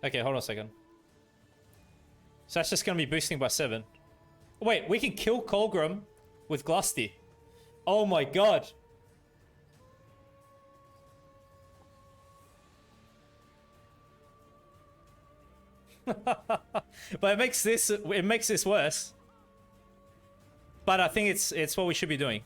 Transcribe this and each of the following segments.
Okay, hold on a second. So that's just going to be boosting by 7. Wait, we can kill Colgrim with Glusty. Oh my god. But it makes this worse. But I think it's what we should be doing.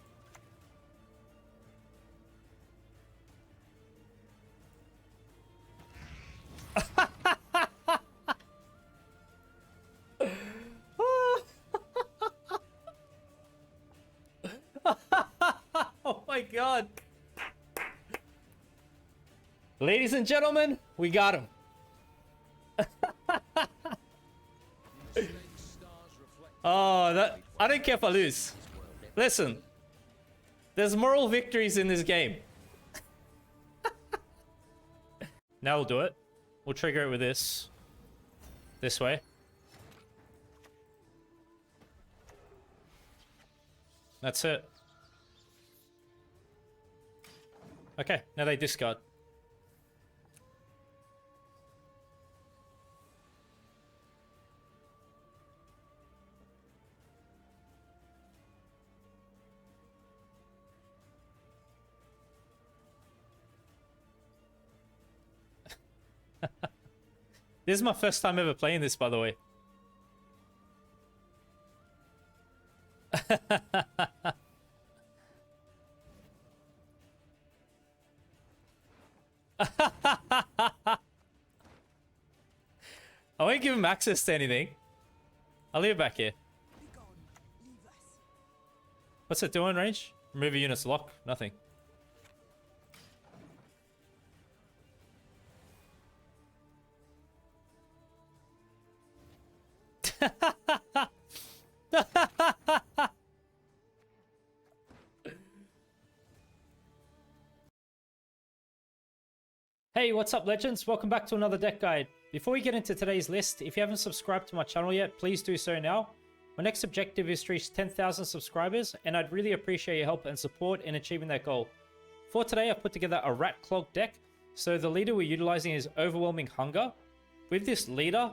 Oh my god. Ladies and gentlemen, we got him. Oh, that I don't care if I lose. Listen, there's moral victories in this game. Now we'll do it. We'll trigger it with this way. That's it. Okay, now they discard. This is my first time ever playing this, by the way. I won't give him access to anything. I'll leave it back here. What's it doing, range? Remove a unit's lock. Nothing. Hey, what's up, legends? Welcome back to another deck guide. Before we get into today's list, if you haven't subscribed to my channel yet, please do so now. My next objective is to reach 10,000 subscribers, and I'd really appreciate your help and support in achieving that goal. For today, I've put together a Rat Clog deck, so the leader we're utilizing is Overwhelming Hunger. With this leader,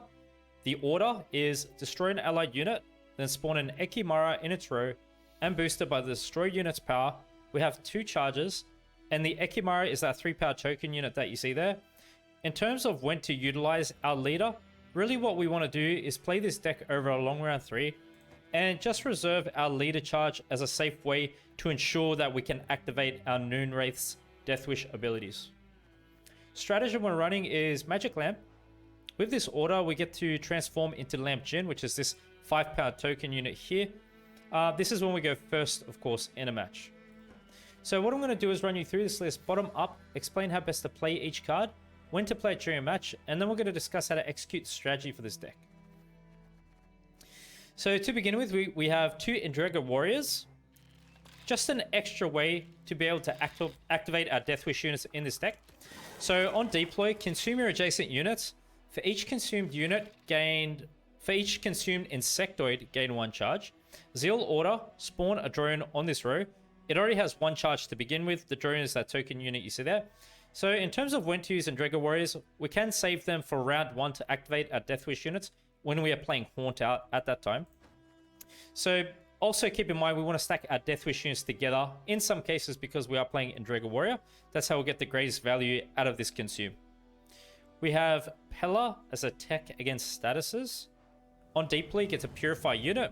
the order is destroy an allied unit, then spawn an Ekimara in its row, and boosted by the destroy unit's power. We have 2 charges, and the Ekimara is that 3-power token unit that you see there. In terms of when to utilize our leader, really what we want to do is play this deck over a long round 3, and just reserve our leader charge as a safe way to ensure that we can activate our Noon Wraith's Death Wish abilities. Strategy we're running is Magic Lamp. With this order, we get to transform into Lamp Djinn, which is this 5-power token unit here. This is when we go first, of course, in a match. So what I'm going to do is run you through this list bottom up, explain how best to play each card, when to play it during a match, and then we're going to discuss how to execute the strategy for this deck. So to begin with, we have 2 Endrega Warriors. Just an extra way to be able to activate our Death Wish units in this deck. So on deploy, consume your adjacent units. For each consumed insectoid, gain 1 charge. Zeal order, spawn a drone on this row. It already has 1 charge to begin with. The drone is that token unit you see there. So in terms of when to use Endrega Warriors, we can save them for round 1 to activate our Death Wish units when we are playing Haunt out at that time. So also keep in mind we want to stack our Death Wish units together in some cases because we are playing Endrega Warrior. That's how we'll get the greatest value out of this consume. We have Pella as a tech against statuses. On Deeply, gets a Purify unit.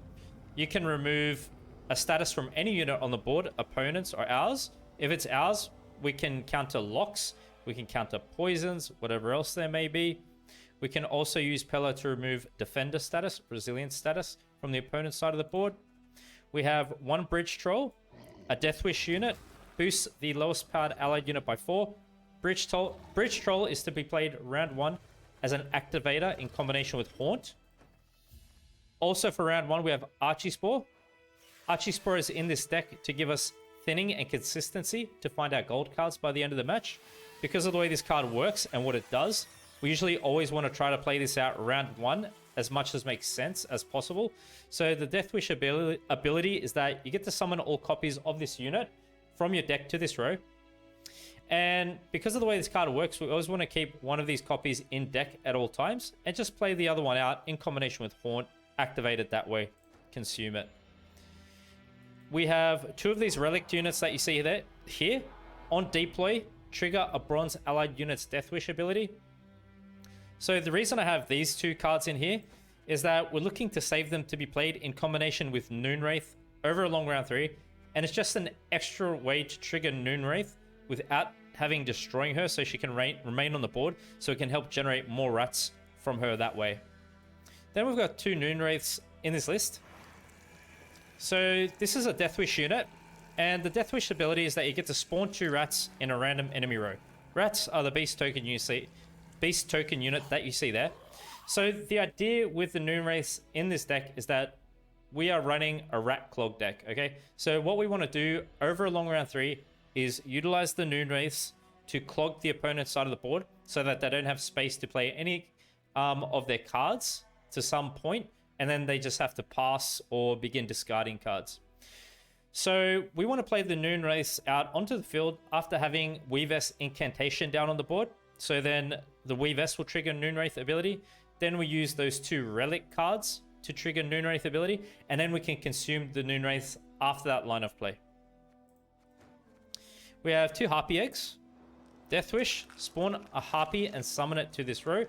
You can remove a status from any unit on the board, opponents or ours. If it's ours, we can counter locks, we can counter poisons, whatever else there may be. We can also use Pella to remove defender status, resilience status from the opponent's side of the board. We have 1 Bridge Troll, a Death Wish unit, boosts the lowest powered allied unit by 4. Bridge Troll is to be played round 1 as an activator in combination with Haunt. Also for round 1, we have Archie Spore. Archie Spore is in this deck to give us thinning and consistency to find our gold cards by the end of the match. Because of the way this card works and what it does, we usually always want to try to play this out round 1 as much as makes sense as possible. So the Death Wish ability is that you get to summon all copies of this unit from your deck to this row. And because of the way this card works, we always want to keep one of these copies in deck at all times and just play the other one out in combination with Haunt, activate it that way, consume it. We have 2 of these relic units that you see there. Here, on deploy, trigger a bronze allied unit's Death Wish ability. So the reason I have these 2 cards in here is that we're looking to save them to be played in combination with Noonwraith over a long round 3. And it's just an extra way to trigger Noonwraith without having destroying her, so she can remain on the board, so it can help generate more rats from her that way. Then we've got 2 Noonwraiths in this list. So this is a Death Wish unit, and the Death Wish ability is that you get to spawn 2 rats in a random enemy row. Rats are the beast token unit that you see there. So the idea with the Noonwraiths in this deck is that we are running a rat clog deck, okay? So what we want to do over a long round 3 is utilize the Noonwraiths to clog the opponent's side of the board so that they don't have space to play any of their cards to some point, and then they just have to pass or begin discarding cards. So we want to play the Noonwraiths out onto the field after having Weavess Incantation down on the board. So then the Weavess will trigger Noonwraith ability. Then we use those 2 relic cards to trigger Noonwraith ability, and then we can consume the Noonwraiths after that line of play. We have 2 Harpy Eggs. Death Wish, spawn a Harpy and summon it to this row.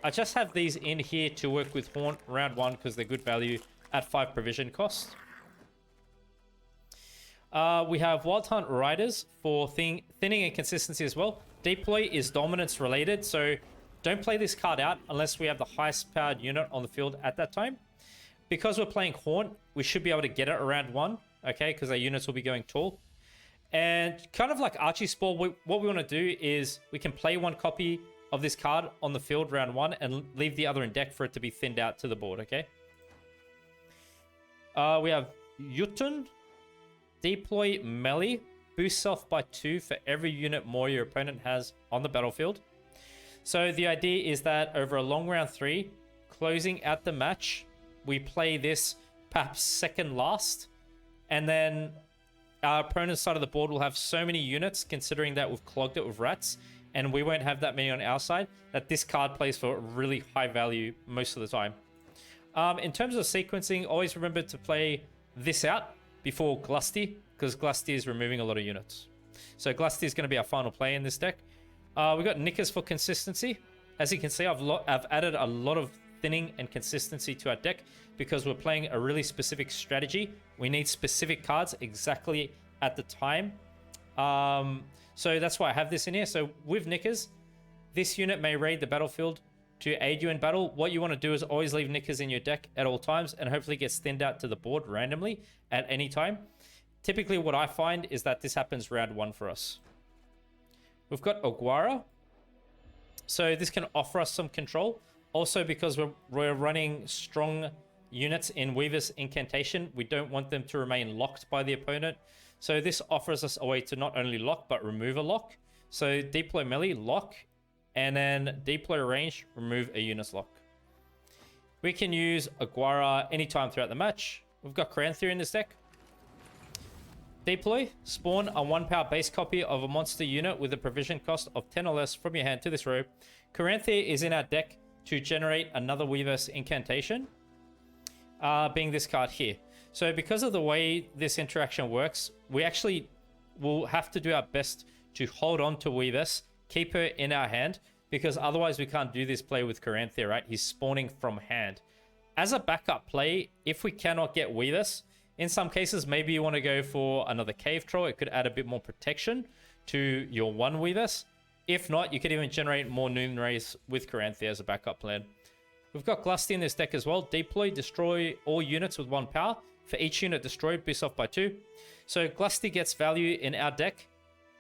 I just have these in here to work with Haunt round 1 because they're good value at 5 provision cost. We have Wild Hunt Riders for thinning and consistency as well. Deploy is dominance related, so don't play this card out unless we have the highest powered unit on the field at that time. Because we're playing Haunt, we should be able to get it around 1, okay, because our units will be going tall. And kind of like Archie Spore, what we want to do is we can play 1 copy of this card on the field round 1 and leave the other in deck for it to be thinned out to the board, okay? We have Jotun. Deploy melee. Boost self by 2 for every unit more your opponent has on the battlefield. So the idea is that over a long round 3, closing out the match, we play this perhaps second last, and then our opponent's side of the board will have so many units, considering that we've clogged it with rats, and we won't have that many on our side, that this card plays for really high value most of the time. In terms of sequencing, always remember to play this out before Glusty, because Glusty is removing a lot of units. So Glusty is going to be our final play in this deck. We've got Knickers for consistency. As you can see, I've added a lot of thinning and consistency to our deck because we're playing a really specific strategy. We need specific cards exactly at the time. So that's why I have this in here. So with Knickers, this unit may raid the battlefield to aid you in battle. What you want to do is always leave Knickers in your deck at all times and hopefully gets thinned out to the board randomly at any time. Typically what I find is that this happens round 1 for us. We've got Aguara. So this can offer us some control. Also, because we're running strong units in Weaver's Incantation, we don't want them to remain locked by the opponent. So this offers us a way to not only lock, but remove a lock. So deploy melee, lock, and then deploy range, remove a unit's lock. We can use Aguara anytime throughout the match. We've got Caranthea in this deck. Deploy, spawn a 1 power base copy of a monster unit with a provision cost of 10 or less from your hand to this row. Caranthea is in our deck to generate another Weaver's Incantation, being this card here. So because of the way this interaction works, we actually will have to do our best to hold on to Weaver's, keep her in our hand, because otherwise we can't do this play with Caranthea, right? He's spawning from hand. As a backup play, if we cannot get Weaver's, in some cases, maybe you want to go for another Cave Troll. It could add a bit more protection to your 1 Weaver's. If not, you could even generate more Noonwraiths with Caranthea as a backup plan. We've got Glusty in this deck as well. Deploy, destroy all units with 1 power. For each unit destroyed, boost off by 2. So Glusty gets value in our deck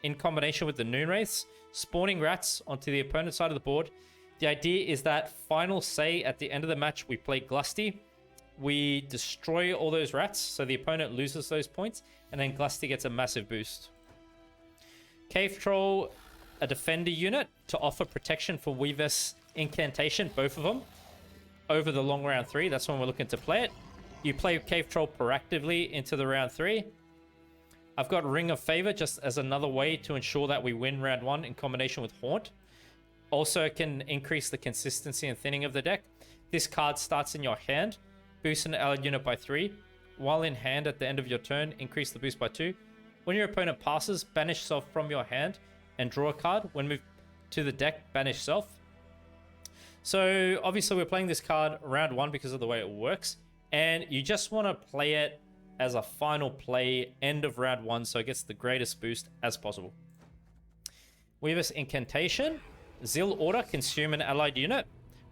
in combination with the Noonwraiths, spawning rats onto the opponent's side of the board. The idea is that final say at the end of the match, we play Glusty. We destroy all those rats, so the opponent loses those points, and then Glusty gets a massive boost. Cave Troll, a defender unit to offer protection for Weaver's Incantation, both of them, over the long round 3. That's when we're looking to play it. You play Cave Troll proactively into the round 3. I've got Ring of Favor just as another way to ensure that we win round 1 in combination with Haunt. Also can increase the consistency and thinning of the deck. This card starts in your hand, boost an allied unit by 3. While in hand at the end of your turn, increase the boost by 2. When your opponent passes, banish self from your hand and draw a card. When moved to the deck, banish self. So obviously we're playing this card round 1 because of the way it works. And you just want to play it as a final play end of round 1 so it gets the greatest boost as possible. Weaver's Incantation. Zeal Order, consume an allied unit.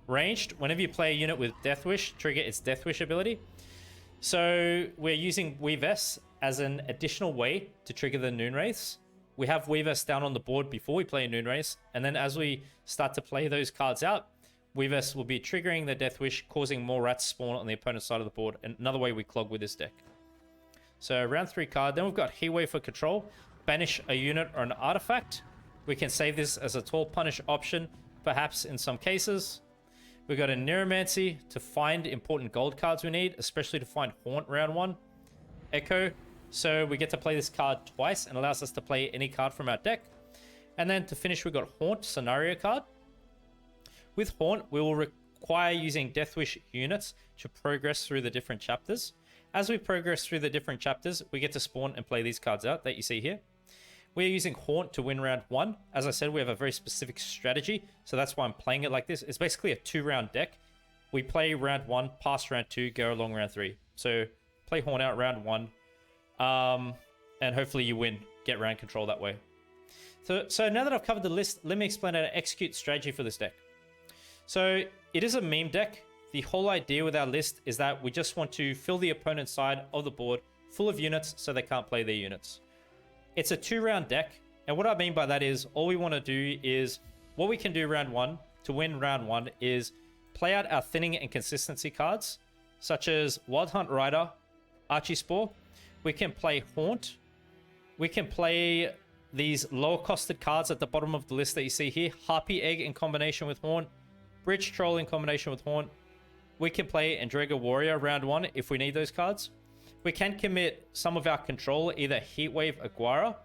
Ranged, whenever you play a unit with Death Wish, trigger its Death Wish ability. So we're using Weaver's as an additional way to trigger the Noon Wraiths. We have Weaver's down on the board before we play a Noon Wraith, and then as we start to play those cards out, Weaver's will be triggering the Death Wish, causing more rats spawn on the opponent's side of the board. And another way we clog with this deck. So round 3 card. Then we've got Heatwave for control. Banish a unit or an artifact. We can save this as a 12 punish option, perhaps in some cases. We've got a Neuromancy to find important gold cards we need, especially to find Haunt round 1. Echo. So we get to play this card twice and allows us to play any card from our deck. And then to finish, we've got Haunt scenario card. With Haunt, we will require using Death Wish units to progress through the different chapters. As we progress through the different chapters, we get to spawn and play these cards out that you see here. We're using Haunt to win round 1. As I said, we have a very specific strategy, so that's why I'm playing it like this. It's basically a 2-round deck. We play round 1, pass round 2, go along round 3. So play Haunt out round 1, and hopefully you win, get round control that way. So now that I've covered the list, let me explain how to execute strategy for this deck. So it is a meme deck. The whole idea with our list is that we just want to fill the opponent's side of the board full of units so they can't play their units. It's a 2-round deck, and what I mean by that is all we want to do is what we can do round 1 to win round 1 is play out our thinning and consistency cards, such as Wild Hunt Rider, Archispore. We can play Haunt. We can play these lower costed cards at the bottom of the list that you see here. Harpy Egg in combination with Haunt. Bridge Troll in combination with Haunt. We can play Andrega Warrior round 1 if we need those cards. We can commit some of our control, either Heatwave Aguara.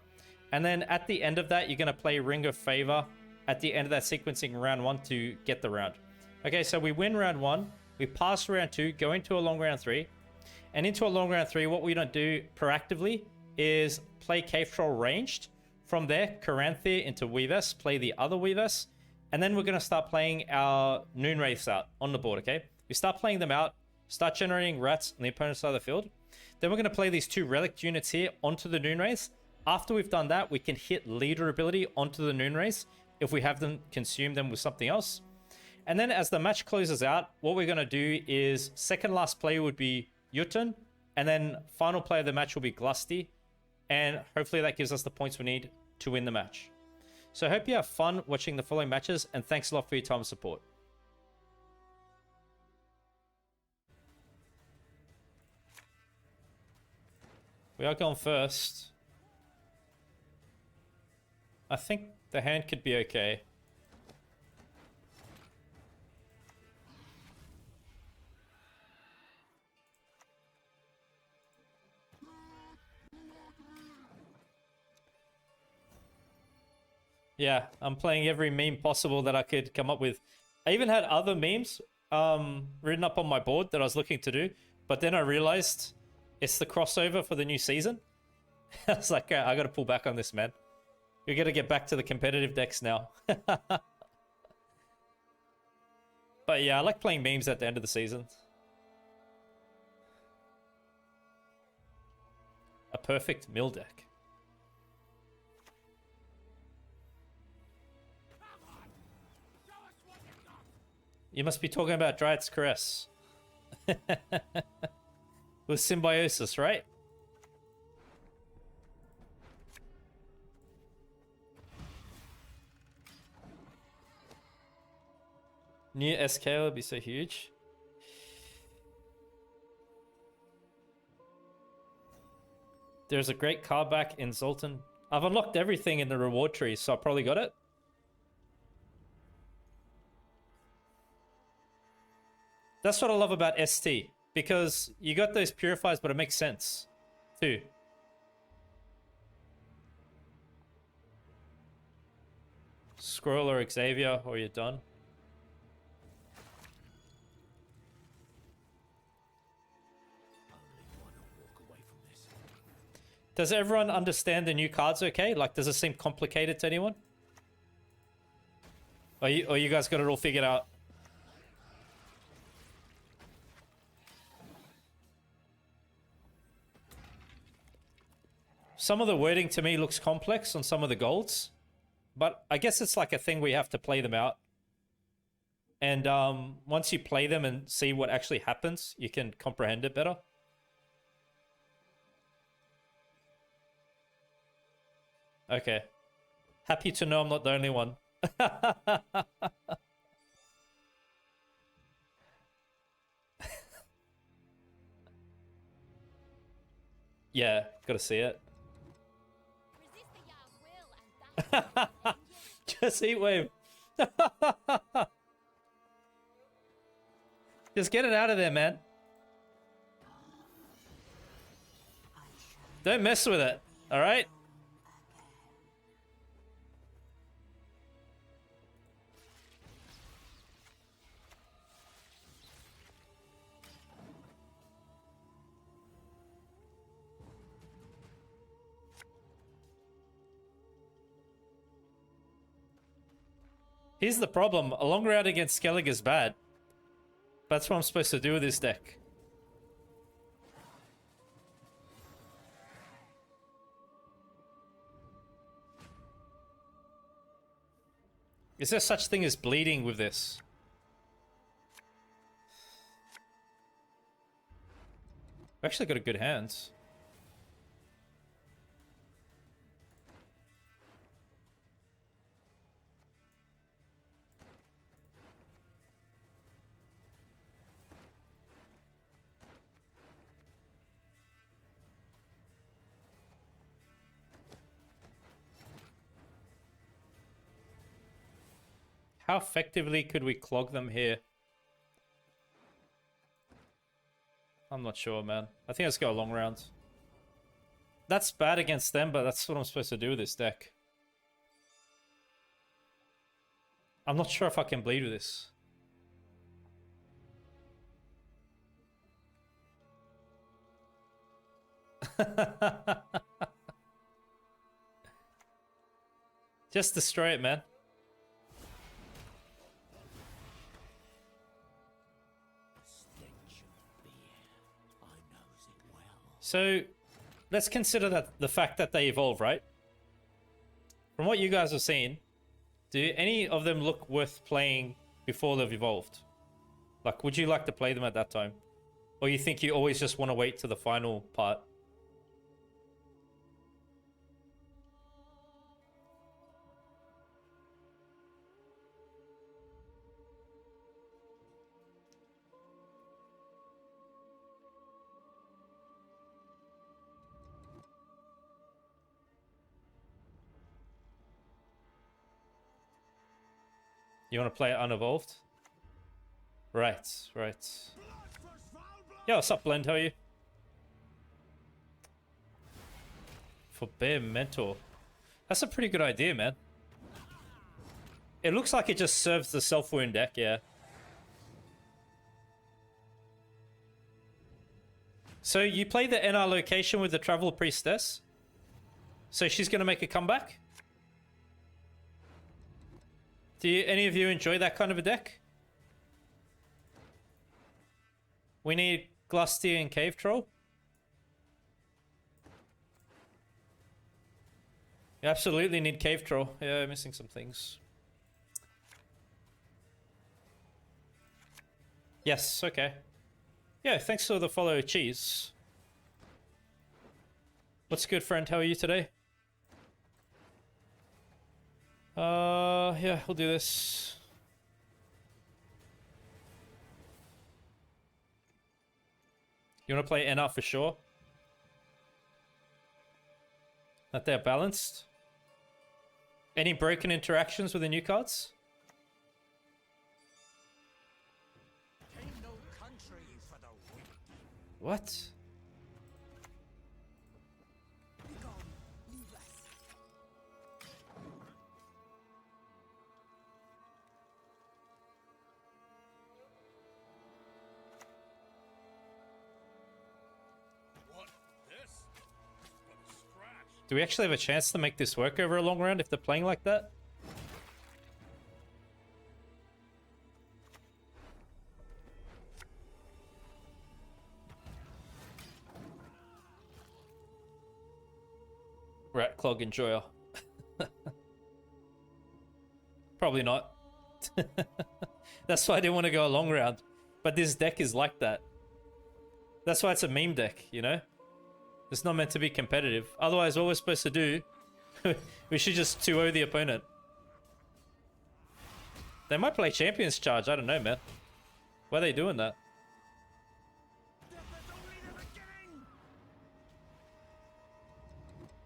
And then at the end of that, you're going to play Ring of Favor at the end of that sequencing round 1 to get the round. Okay, so we win round 1. We pass round 2, go into a long round 3. And into a long round 3, what we're going to do proactively is play Cave Troll ranged. From there, Caranthir into Weavess, play the other Weavess. And then we're going to start playing our Noon Wraiths out on the board, okay? We start playing them out, start generating rats on the opponent's side of the field. Then we're going to play these 2 relic units here onto the Noon Wraiths. After we've done that, we can hit leader ability onto the Noon Wraiths if we have them consume them with something else. And then as the match closes out, what we're going to do is second last play would be Jotun, and then final play of the match will be Glusty. And hopefully that gives us the points we need to win the match. So I hope you have fun watching the following matches, and thanks a lot for your time and support. We are going first. I think the hand could be okay. Yeah, I'm playing every meme possible that I could come up with. I even had other memes written up on my board that I was looking to do, but then I realized it's the crossover for the new season. I was like, I gotta pull back on this, man. We gotta get back to the competitive decks now. But yeah, I like playing memes at the end of the season. A perfect mill deck. You must be talking about Dryad's Caress. With Symbiosis, right? New SK would be so huge. There's a great card back in Zoltan. I've unlocked everything in the reward tree, so I probably got it. That's what I love about ST, because you got those purifiers, but it makes sense too. Squirrel or Xavier, or you're done. Does everyone understand the new cards okay? Like, does it seem complicated to anyone? Or you guys got it all figured out? Some of the wording to me looks complex on some of the golds. But I guess it's like a thing we have to play them out. And once you play them and see what actually happens, you can comprehend it better. Okay. Happy to know I'm not the only one. Yeah, gotta see it. Just heat wave. Just get it out of there, man. Don't mess with it, alright? Here's the problem. A long round against Skellige is bad. That's what I'm supposed to do with this deck. Is there such thing as bleeding with this? We've actually got a good hand. How effectively could we clog them here? I'm not sure, man. I think let's go a long round. That's bad against them, but that's what I'm supposed to do with this deck. I'm not sure if I can bleed with this. Just destroy it, man. So, let's consider that the fact that they evolve, right? From what you guys have seen, do any of them look worth playing before they've evolved? Like, would you like to play them at that time? Or you think you always just want to wait to the final part? You want to play it unevolved? Right, right. Yo, what's up, Blend? How are you? For Bear Mentor. That's a pretty good idea, man. It looks like it just serves the self-wound deck, yeah. So you play the NR location with the Travel Priestess? So she's going to make a comeback? Do any of you enjoy that kind of a deck? We need Glusty and Cave Troll. You absolutely need Cave Troll. Yeah, I'm missing some things. Yes, okay. Yeah, thanks for the follow, Cheese. What's good, friend? How are you today? Yeah, we'll do this. You want to play NR for sure? That they're balanced? Any broken interactions with the new cards? What? Do we actually have a chance to make this work over a long round if they're playing like that? Rat Clog Enjoyer. Probably not. That's why I didn't want to go a long round. But this deck is like that. That's why it's a meme deck, you know? It's not meant to be competitive. Otherwise, what we're supposed to do, we should just 2-0 the opponent. They might play Champions Charge, I don't know, man. Why are they doing that?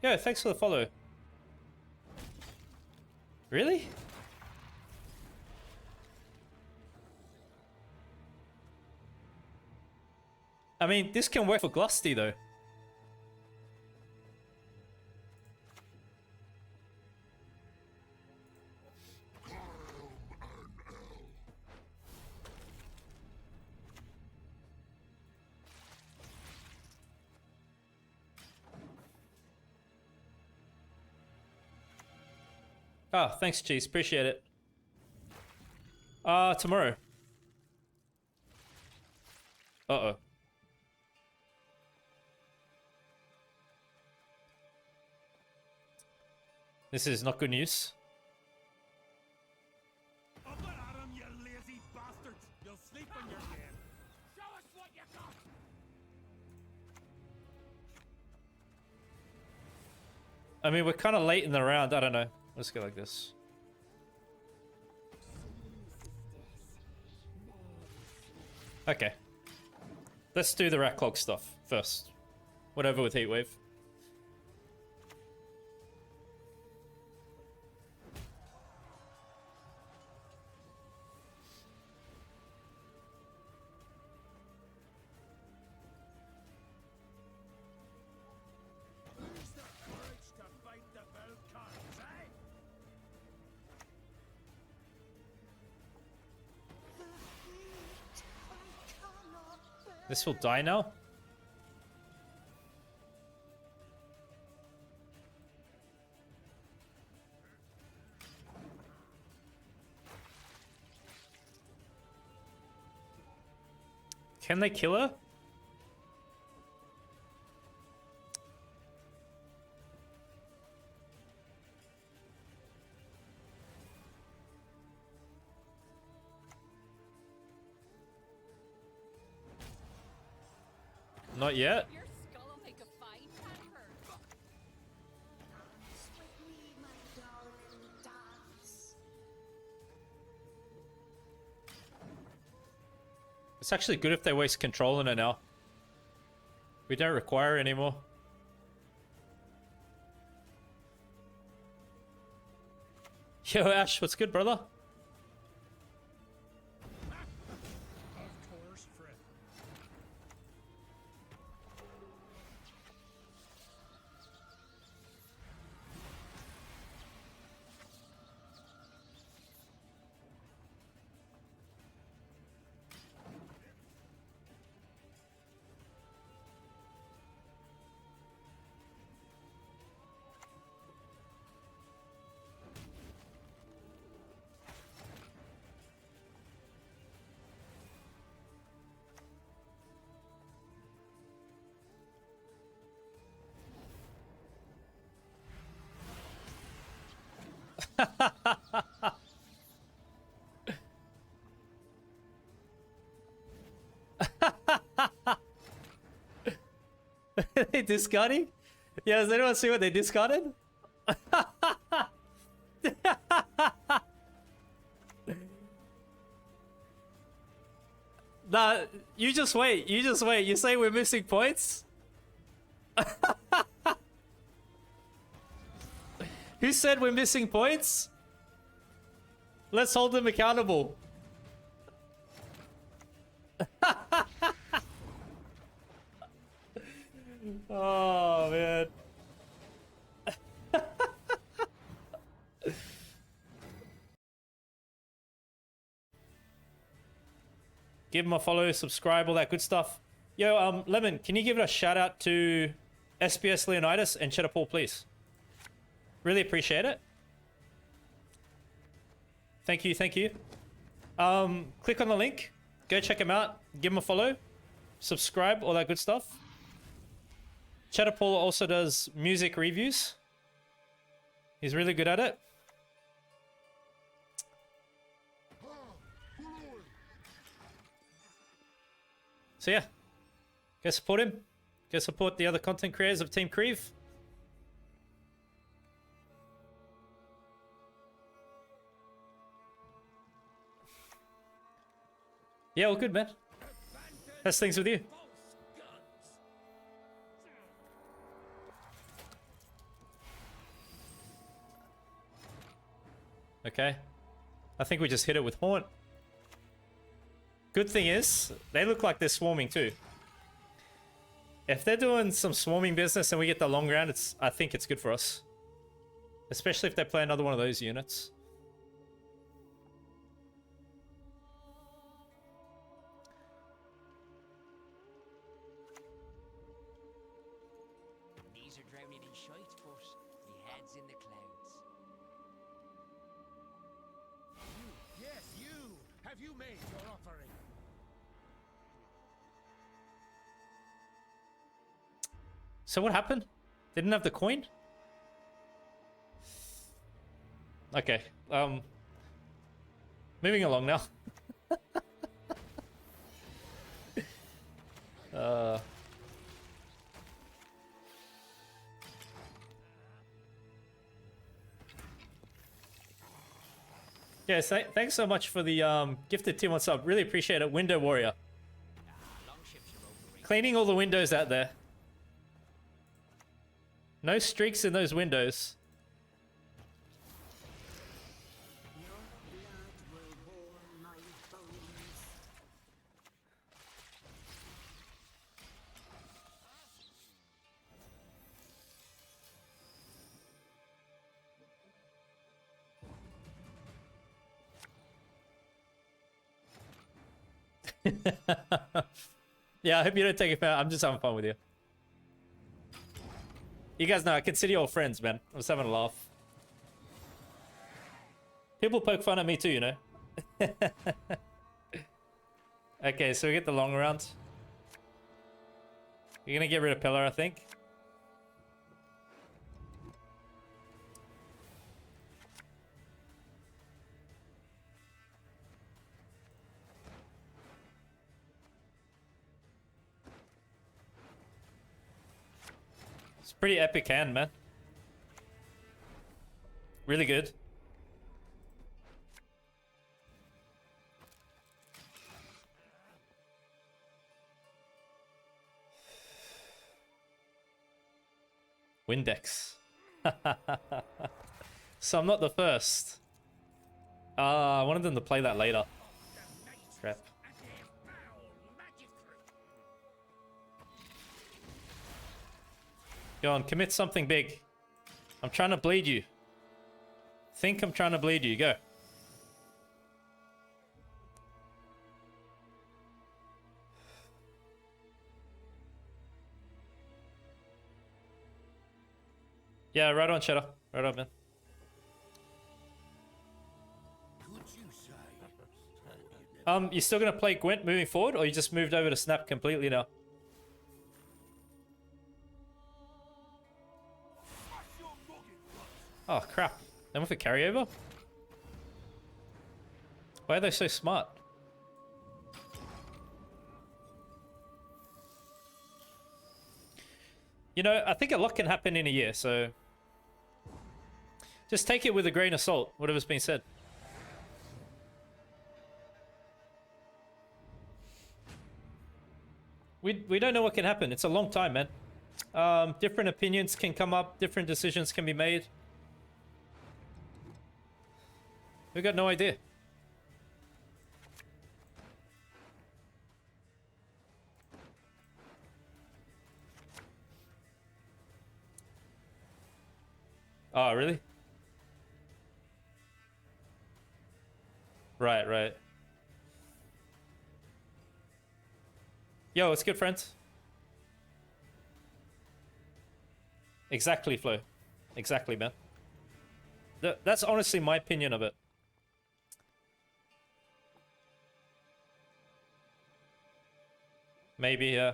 Yo, thanks for the follow. Really? I mean, this can work for Glusty, though. Oh, thanks, Cheese. Appreciate it. Tomorrow. Uh-oh. This is not good news. Up and at 'em, you lazy bastards! You'll sleep when you're dead. Show us what you got! I mean, we're kind of late in the round. I don't know. Let's go like this. Okay. Let's do the Rat Clog stuff first. Whatever with Heatwave. Where's the courage to fight the Valkyries, eh? This will die now? Can they kill her? Not yet. Your skull will make a fine pepper. It's actually good if they waste control in it now. We don't require it anymore. Yo, Ash, what's good, brother? Of course, Fred. They discarding? Yeah, does anyone see what they discarded? Nah, you just wait. You just wait. You say we're missing points? Who said we're missing points? Let's hold them accountable. Oh, man. Give him a follow, subscribe, all that good stuff. Yo, Lemon, can you give it a shout out to SBS Leonidas and Cheddar Paul, please? Really appreciate it. Thank you, thank you. Click on the link. Go check him out. Give him a follow. Subscribe, all that good stuff. Cheddar Paul also does music reviews. He's really good at it. So yeah, go support him. Go support the other content creators of Team Creve. Yeah, all good, man. How's things with you? Okay. I think we just hit it with Haunt. Good thing is, they look like they're swarming too. If they're doing some swarming business and we get the long round, I think it's good for us. Especially if they play another one of those units. These are drowning in shite, but me head's in the clouds. Yes, you! Have you made your offering? So what happened? They didn't have the coin? Okay. Moving along now. Yeah, thanks so much for the gifted Tier 1 sub. Really appreciate it. Window Warrior. Longships are overrated. Cleaning all the windows out there. No streaks in those windows. Your blood will warm my bones. Yeah, I hope you don't take it fair. I'm just having fun with you. You guys know I consider you all friends, man. I'm just having a laugh. People poke fun at me too, you know. Okay, so we get the long round. You're gonna get rid of Pillar, I think. It's pretty epic hand, man. Really good. Windex. So I'm not the first. I wanted them to play that later. Crap. Go on, commit something big. I'm trying to bleed you. Think I'm trying to bleed you. Go. Yeah, right on, Cheddar. Right on, man. Could you say? You still gonna play Gwent moving forward, or you just moved over to Snap completely now? Oh crap! They went for carryover. Why are they so smart? You know, I think a lot can happen in a year, so just take it with a grain of salt, whatever's been said. We don't know what can happen. It's a long time, man. Different opinions can come up, different decisions can be made. We got no idea. Oh, really? Right, right. Yo, what's good, friends? Exactly, Flo. Exactly, man. That's honestly my opinion of it. Maybe, yeah.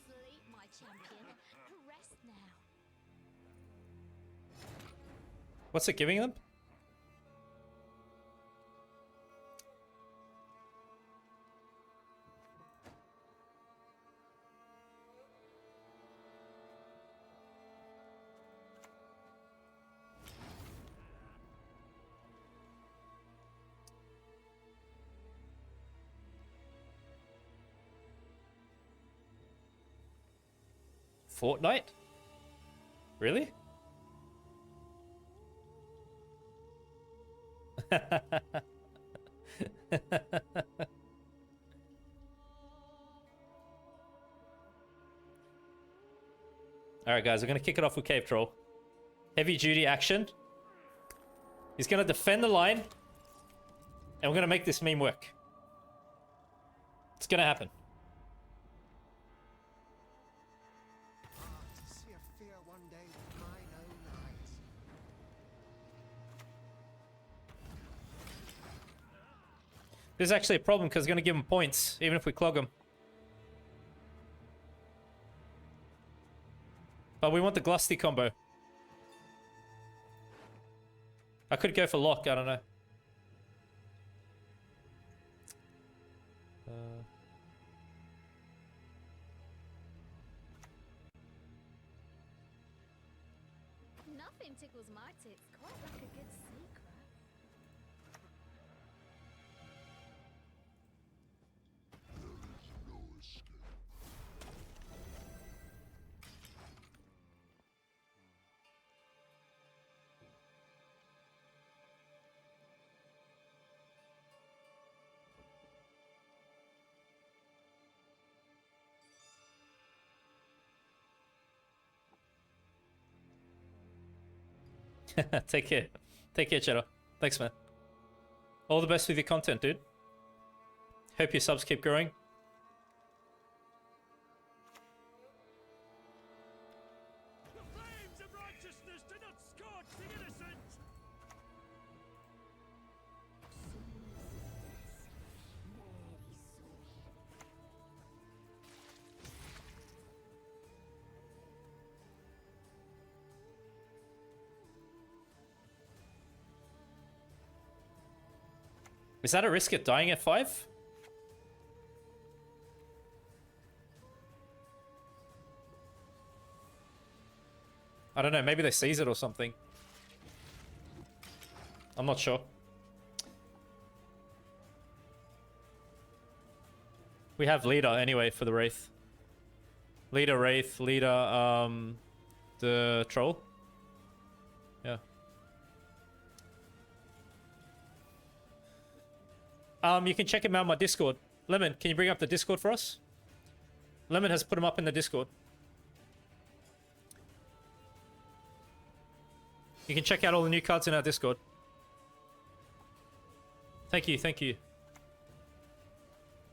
Sleep, my champion. Rest now. What's it giving them? Fortnite? Really? Alright guys, we're gonna kick it off with Cave Troll. Heavy duty action. He's gonna defend the line. And we're gonna make this meme work. It's gonna happen. To see a fear one day with mine own eyes. This is actually a problem because it's gonna give him points, even if we clog him. But we want the Glusty combo. I could go for lock, I don't know. Nothing tickles my tits quite like a good secret. Take care. Take care, Cheddar. Thanks, man. All the best with your content, dude. Hope your subs keep growing. The flames of righteousness do not scorch the innocent! Is that a risk at dying at 5? I don't know, maybe they seize it or something. I'm not sure. We have leader anyway for the Wraith. Leader Wraith, leader the Troll. Yeah. You can check him out on my Discord. Lemon, can you bring up the Discord for us? Lemon has put him up in the Discord. You can check out all the new cards in our Discord. Thank you, thank you.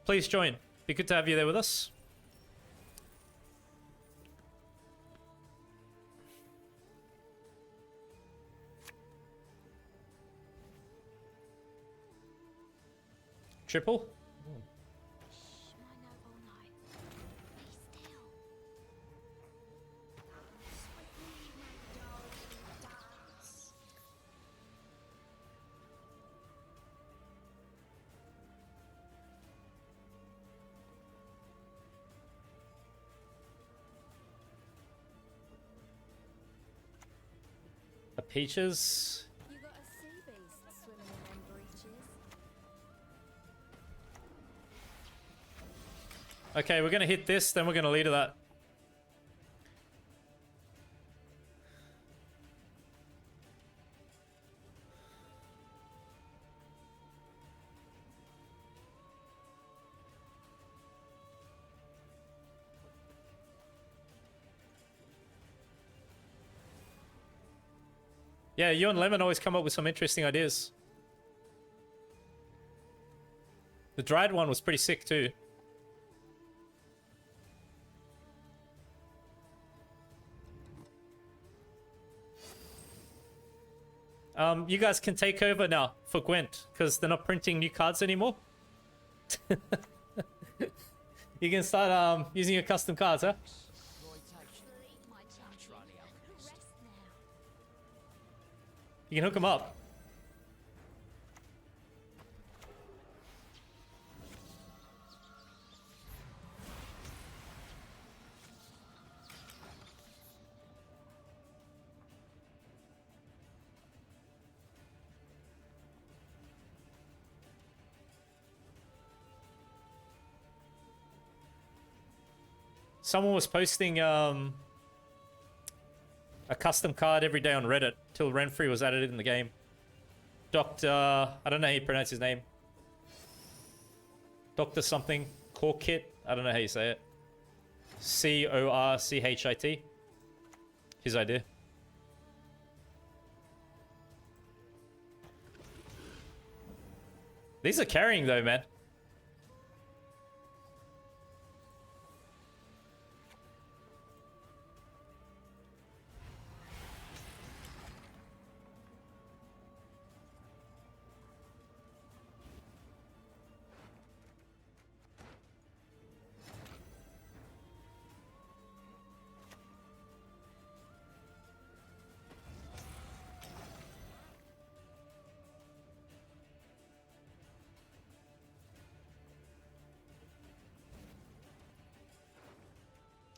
Please join. Be good to have you there with us. Triple? Shh, mine out all night. Be still. Swiftly, my darling dies. A Peaches. You got a sea beast swimming in them breeches. Okay, we're gonna hit this, then we're gonna leader that. Yeah, you and Lemon always come up with some interesting ideas. The dried one was pretty sick too. You guys can take over now for Gwent because they're not printing new cards anymore. You can start using your custom cards, huh? Sleep, my champion. Rest now. You can hook them up. Someone was posting a custom card every day on Reddit till Renfrey was added in the game. Dr. I don't know how you pronounce his name. Dr. something. Corkit. I don't know how you say it. Corchit. His idea. These are carrying though, man.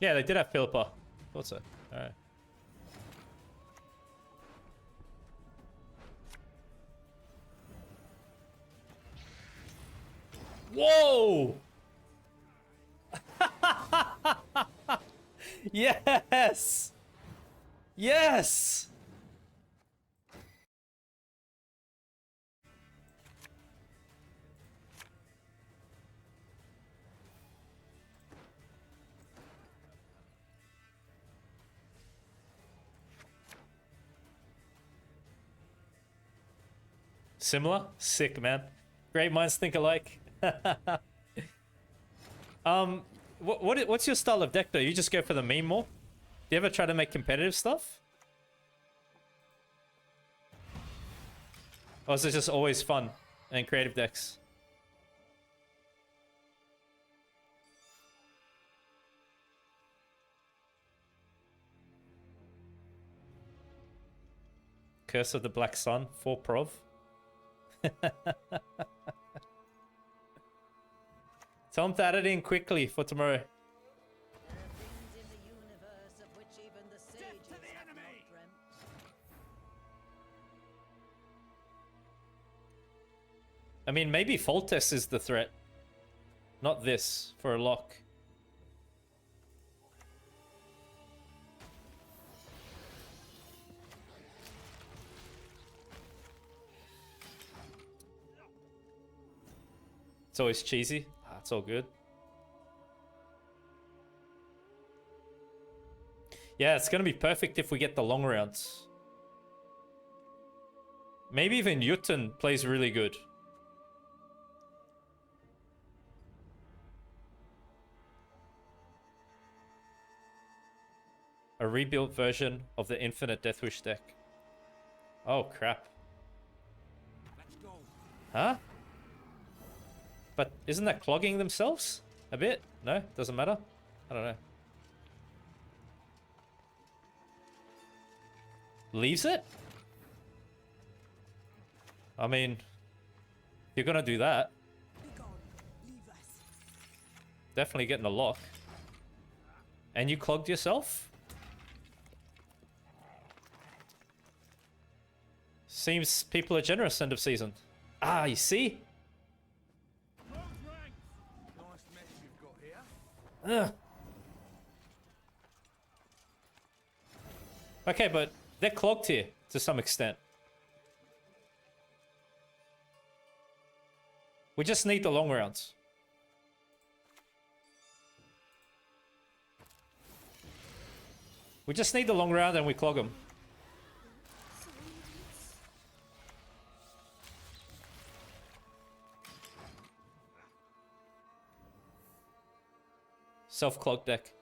Yeah, they did have Philippa. Thought so. Alright. Whoa! Yes! Yes! Similar? Sick, man. Great minds think alike. What's your style of deck though? You just go for the meme more? Do you ever try to make competitive stuff? Or is it just always fun and creative decks? Curse of the Black Sun, 4 Prov. Tell him to add it in quickly for tomorrow. There are things in the universe of which even the sages to the have not enemy! dreamt. I mean, maybe Foltest is the threat. Not this, for a lock. It's always cheesy. Ah, it's all good. Yeah, it's gonna be perfect if we get the long rounds. Maybe even Jotun plays really good. A rebuilt version of the Infinite Deathwish deck. Oh, crap. Let's go. Huh? But isn't that clogging themselves? A bit? No? Doesn't matter? I don't know. Leaves it? I mean, you're gonna do that. Be gone. Leave us. Definitely getting a lock. And you clogged yourself? Seems people are generous end of season. Ah, you see? Close ranks. Nice mess you've got here. Ugh. Okay, but they're clogged here to some extent. We just need the long rounds. We just need the long round and we clog them. Self-clog deck.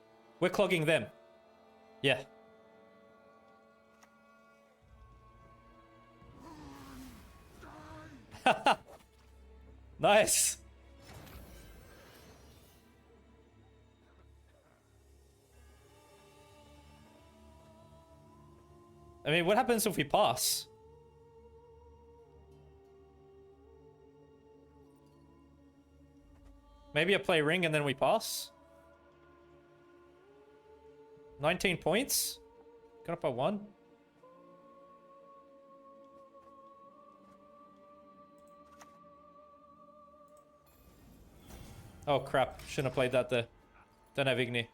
We're clogging them. Yeah. Nice. I mean, what happens if we pass? Maybe I play ring and then we pass? 19 points? Got up by 1? Oh crap, shouldn't have played that there. Don't have Igni.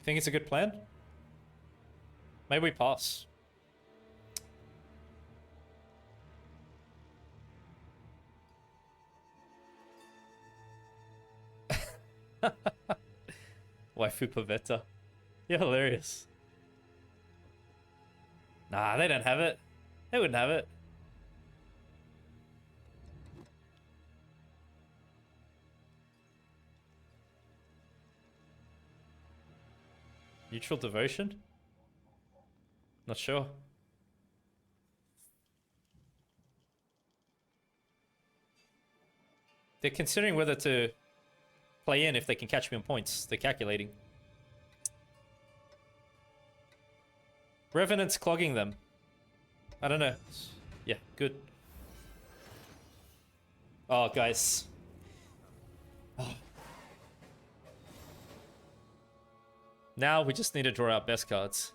Think it's a good plan? Maybe we pass. Waifu Pavetta. You're hilarious. Nah, they don't have it. They wouldn't have it. Neutral devotion? Not sure. They're considering whether to play in if they can catch me on points. They're calculating. Revenant's clogging them. I don't know. Yeah, good. Oh, guys. Oh. Now we just need to draw our best cards.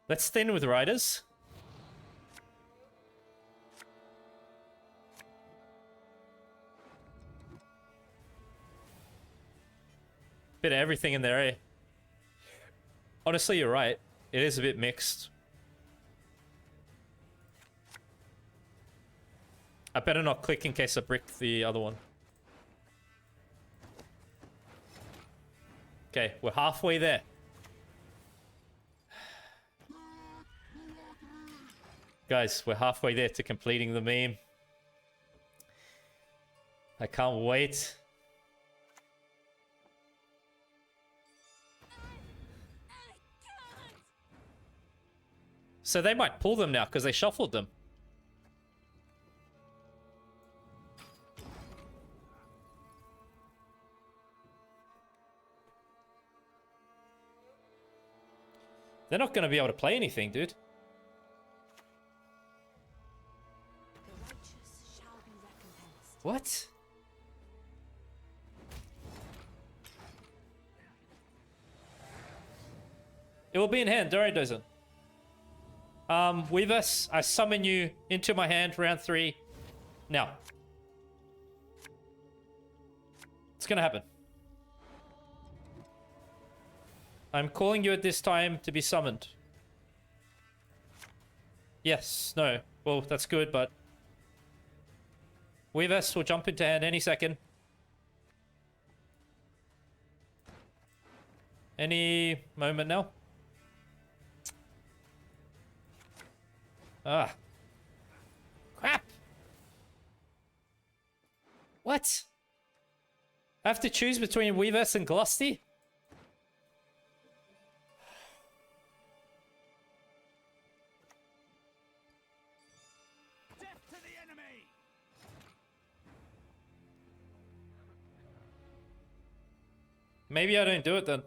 Let's thin with riders. Bit of everything in there, eh? Honestly, you're right. It is a bit mixed. I better not click in case I brick the other one. Okay, we're halfway there. Guys, we're halfway there to completing the meme. I can't wait. So they might pull them now because they shuffled them. They're not going to be able to play anything, dude. The righteous shall be recompensed. What? It will be in hand. Dory doesn't. Weavers, I summon you into my hand, round 3. Now. It's gonna happen. I'm calling you at this time to be summoned. Yes, no. Well, that's good, but... Weavers will jump into hand any second. Any moment now. Ah. Crap! What? I have to choose between Weavers and Glusty? Death to the enemy! Maybe I don't do it then.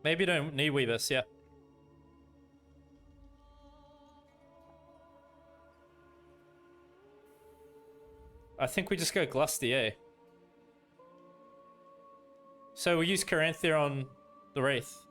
Maybe you don't need Weavers, yeah. I think we just go Glusty, eh? So we use Caranthir on the Wraith.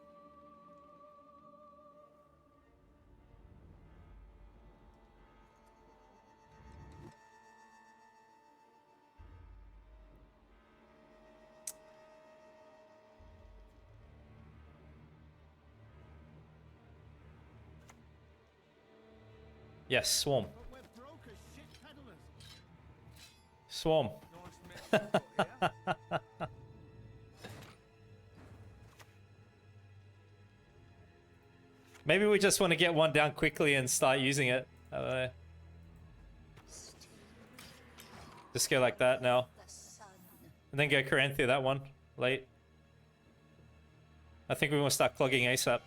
Yes, swarm. But we're broke as shit peddlers. Swarm. Nice mess up here. Maybe we just want to get one down quickly and start using it. I don't know. Just go like that now. The sun. And then go Corinthia that one. Late. I think we want to start clogging ASAP.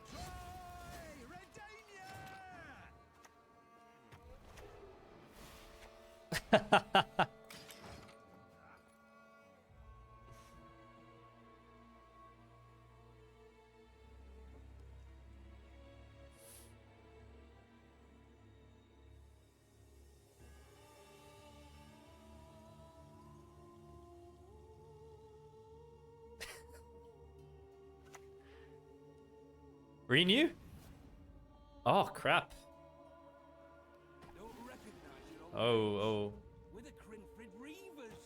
Troy, Redania! Renew? Oh, crap. Don't recognize your own Oh. We're the Crinfrid Reavers.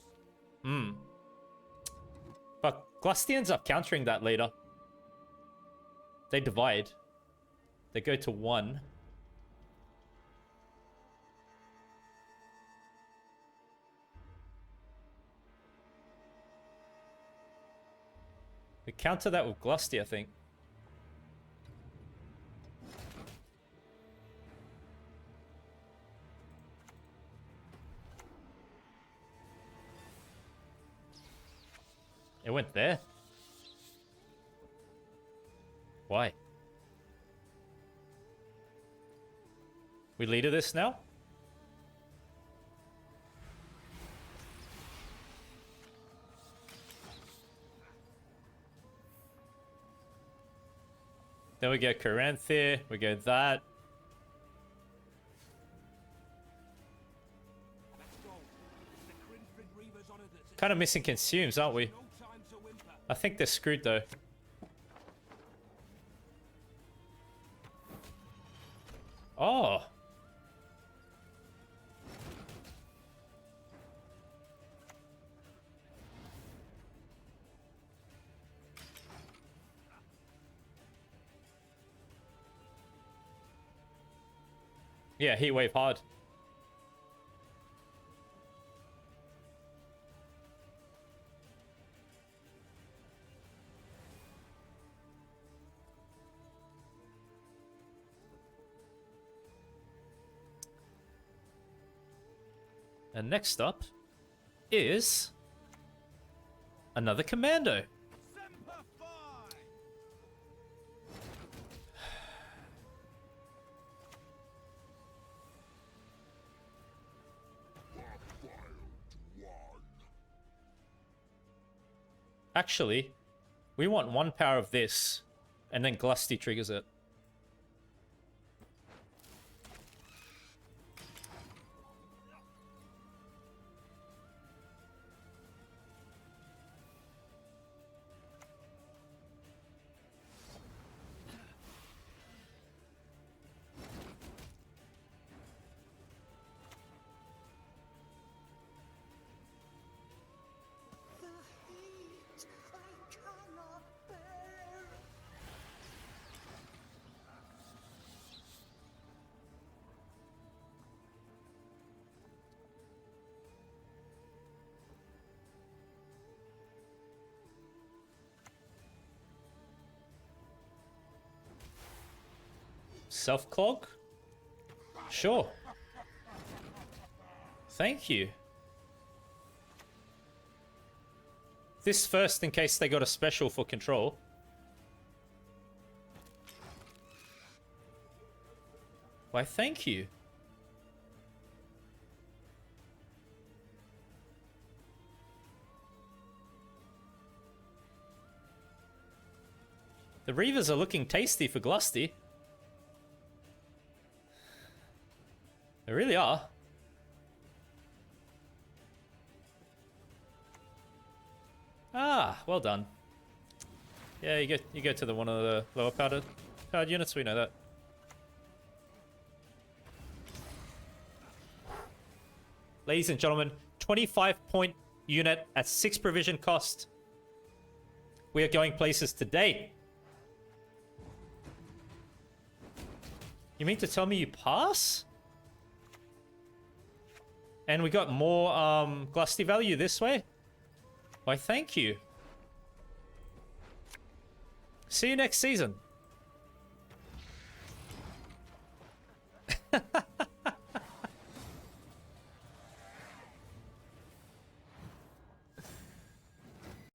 Hmm. But Glusty ends up countering that later. They divide. They go to 1. We counter that with Glusty, I think. It went there. Why? We leader this now? Then we go Corinthia, we go that. Let's go. The Crinfrid Reavers honored us. Kind of missing consumes, aren't we? No time to whimper. I think they're screwed though. Oh. Yeah, heat wave hard. And next up is another commando. Semper Fi! Actually, we want 1 power of this, and then Glusty triggers it. The heat I cannot bear. Self-clog? Sure. Thank you. This first in case they got a special for control. Why, thank you. The Reavers are looking tasty for Glusty. really are. Ah, well done. Yeah, you go to the one of the lower powered units. We know that. Ladies and gentlemen, 25-point unit at 6 provision cost. We are going places today. You mean to tell me you pass? And we got more glusty value this way? Why, thank you. See you next season.